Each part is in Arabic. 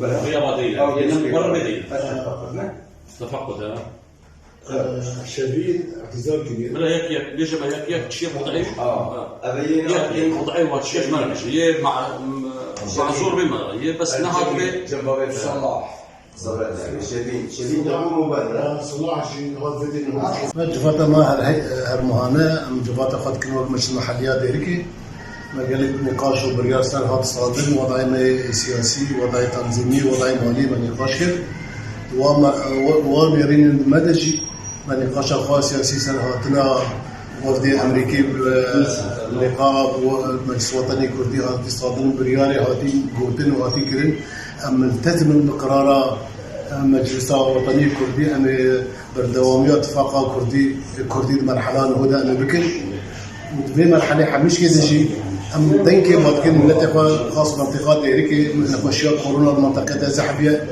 رياضية مرة تفقد شديد اعتذار كبير. بلا هيك ليش ما هيك شيء ضعيف هيك ضعيف وشيء ما هي معذور بما هي بس نهار جنبه صلاح شديد مبرر صلاح شيء غادي ما جفاتا ما هالمهانة أم جفاتا خد كنور مش المحليات ديركي ما قالت نقاش وبريار سنة هاد صادم وضعي ما سياسي وضعي تنظيمي وضعي مالي ما نقاش كر واميرين المدجي ما نقاش خاص سياسي سنة هاتنا وفد أمريكي لقاء مجلس وطني كردي هاتي صادم برياري هاتي قوتن وهاتي كرن أم التزم بقرار مجلس وطني كردي أم بردواميات اتفاق كردي مرحلة هدا أم بكل وفي مرحلة حمش كذا شيء أم دنكي ممكن ملتقى خاص منطقات ديركي نخشيات كورونا المنطقة زحبية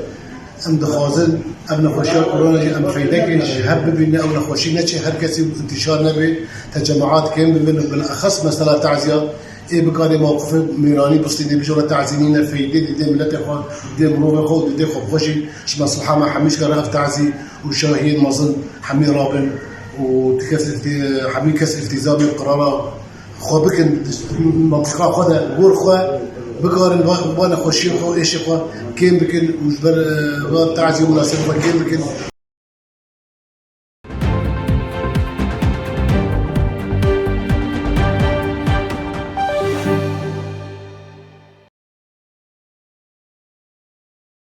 أم دخازن أم نخشيات كورونا جي أم فيدك هب بينا أو نخشي نتشي هركسي انتشار نبي تجمعات كامل بالأخص مثلا تعزيات إيه بكاري موقف ميراني بسطيني بجورة تعزينينا في دي ملتقى دي مروفة خود دي خبخشي شو مصلحة ما حميش كرهف تعزي وشاهين مظن حمي رابن وتكسر حمي كسر التزامي القرار خو بكن منطقة خدا غور خو بقارن وانا خوشين خو ايش خو كيم بكن وجبر تعزي مناسبة كيم بكن